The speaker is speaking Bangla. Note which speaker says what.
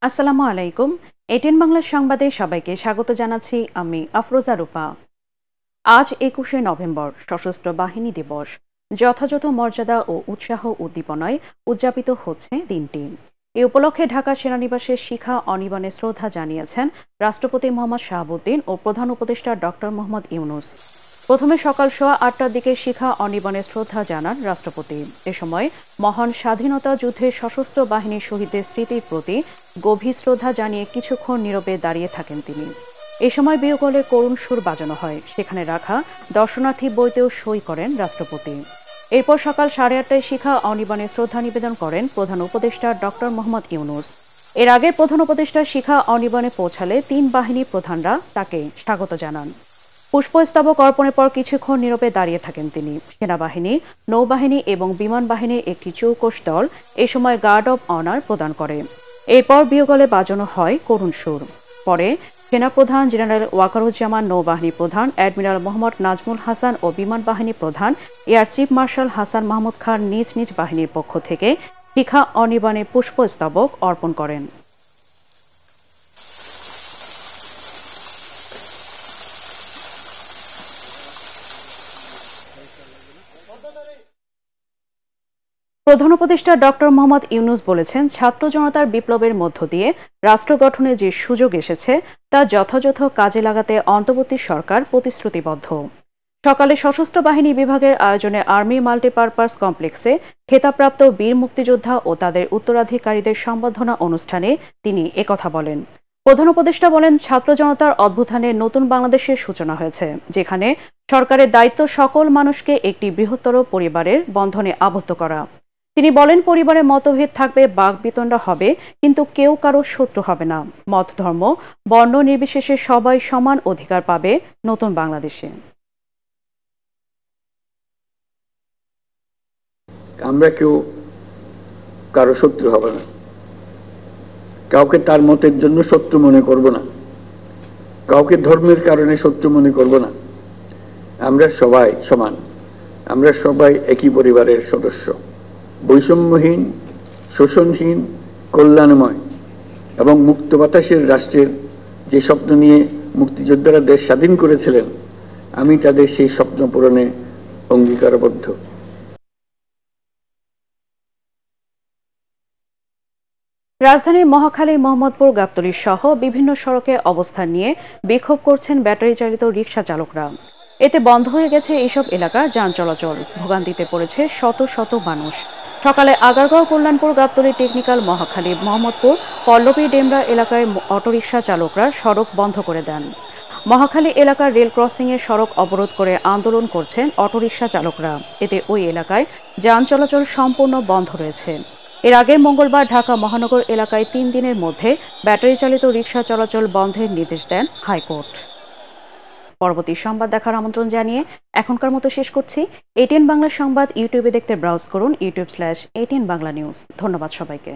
Speaker 1: আসসালামু আলাইকুম। এটিএন বাংলা সংবাদে সবাইকে স্বাগত জানাচ্ছি আমি আফরোজা রূপা। আজ ২১শে নভেম্বর সশস্ত্র বাহিনী দিবস। যথাযথ মর্যাদা ও উৎসাহ উদ্দীপনায় উদযাপিত হচ্ছে দিনটি। এ উপলক্ষে ঢাকা সেনানিবাসে শিখা অনিবনে শ্রদ্ধা জানিয়েছেন রাষ্ট্রপতি মোহাম্মদ শাহাবুদ্দিন ও প্রধান উপদেষ্টা ডক্টর মোহাম্মদ ইউনূস। প্রথমে সকাল ৮:১৮টার দিকে শিখা অনিবনে শ্রদ্ধা জানান রাষ্ট্রপতি। এ সময় মহান স্বাধীনতা যুদ্ধে সশস্ত্র বাহিনীর শহীদদের স্মৃতির প্রতি গভীর শ্রদ্ধা জানিয়ে কিছুক্ষণ নীরবে দাঁড়িয়ে থাকেন তিনি। এ সময় বিয়োগলে করুণ সুর বাজানো হয়। সেখানে রাখা দর্শনার্থী বইতেও সই করেন রাষ্ট্রপতি। এরপর সকাল ৮:৩০টায় শিখা অনিবনে শ্রদ্ধা নিবেদন করেন প্রধান উপদেষ্টা ডক্টর মোহাম্মদ ইউনূস। এর আগে প্রধান উপদেষ্টা শিখা অনিবনে পৌঁছালে ৩ বাহিনী প্রধানরা তাকে স্বাগত জানান। পুষ্পস্তবক অর্পণের পর কিছুক্ষণ নীরবে দাঁড়িয়ে থাকেন তিনি। সেনাবাহিনী, নৌবাহিনী এবং বিমান বাহিনীর একটি চৌকস দল এ সময় গার্ড অব অনার প্রদান করে। এরপর বিয়োগলে বাজানো হয় করুণ সুর। পরে সেনাপ্রধান জেনারেল ওয়াকারুজ্জামান, নৌবাহিনী প্রধান অ্যাডমিরাল মোহাম্মদ নাজমুল হাসান ও বিমান বাহিনী প্রধান air chief marshal Hasan Mahmud Khan নিজ নিজ বাহিনীর পক্ষ থেকে শিখা অনিবনে পুষ্পস্তবক অর্পণ করেন। প্রধান উপদেষ্টা ডক্টর মোহাম্মদ ইউনূস বলেছেন, ছাত্র জনতার বিপ্লবের মধ্য দিয়ে রাষ্ট্র গঠনে যে সুযোগ এসেছে তা যথাযথ কাজে লাগাতে অন্তর্বর্তী সরকার প্রতিশ্রুতিবদ্ধ। সকালে সশস্ত্র বাহিনী বিভাগের আয়োজনে আর্মি মাল্টিপারপাস কমপ্লেক্সে খেতাবপ্রাপ্ত বীর মুক্তিযোদ্ধা ও তাদের উত্তরাধিকারীদের সম্বর্ধনা অনুষ্ঠানে তিনি একথা বলেন। প্রধান উপদেষ্টা বলেন, ছাত্র জনতার অভ্যুত্থানে নতুন বাংলাদেশের সূচনা হয়েছে, যেখানে সরকারের দায়িত্ব সকল মানুষকে একটি বৃহত্তর পরিবারের বন্ধনে আবদ্ধ করা। তিনি বলেন, পরিবারে মতভেদ থাকবে, বাকবিতণ্ডা হবে, কিন্তু কেউ কারো শত্রু হবে না। মত, ধর্ম, বর্ণ নির্বিশেষে সবাই সমান অধিকার পাবে নতুন বাংলাদেশে।
Speaker 2: আমরা কেউ কারো শত্রু হব না, কাউকে তার মতের জন্য শত্রু মনে করব না, কাউকে ধর্মের কারণে শত্রু মনে করব না। আমরা সবাই সমান, আমরা সবাই একই পরিবারের সদস্য। বৈষম্যহীন, শোষণহীন, কল্যাণময় এবং মুক্ত বাতাসের রাষ্ট্রের যে স্বপ্ন নিয়ে মুক্তিযোদ্ধারা দেশ স্বাধীন করেছিলেন, আমি তাদের সেই স্বপ্ন পূরণে অঙ্গীকারবদ্ধ।
Speaker 1: রাজধানীর মহাখালী, মোহাম্মদপুর, গাবতলী সহ বিভিন্ন সড়কে অবস্থান নিয়ে বিক্ষোভ করছেন ব্যাটারি চালিত রিকশা চালকরা। এতে বন্ধ হয়ে গেছে এইসব এলাকার যান চলাচল। ভোগান্তিতে পড়েছে শত শত মানুষ। সকালে আগারগাঁও, কল্যাণপুর, গাবতলী, টেকনিক্যাল, মহাখালী, মোহাম্মদপুর, পল্লবী, ডেমরা এলাকায় অটোরিকশা চালকরা সড়ক বন্ধ করে দেন। মহাখালী এলাকার রেল ক্রসিংয়ে সড়ক অবরোধ করে আন্দোলন করছেন অটোরিকশা চালকরা। এতে ওই এলাকায় যান চলাচল সম্পূর্ণ বন্ধ রয়েছে। এর আগে মঙ্গলবার ঢাকা মহানগর এলাকায় ৩ দিনের মধ্যে ব্যাটারি চালিত রিকশা চলাচল বন্ধের নির্দেশ দেন হাইকোর্ট। পরবর্তী সংবাদ দেখার আমন্ত্রণ জানিয়ে এখনকার মতো শেষ করছি। এটিএন বাংলা সংবাদ ইউটিউবে দেখতে ব্রাউজ করুন youtube/ATN Bangla News। ধন্যবাদ সবাইকে।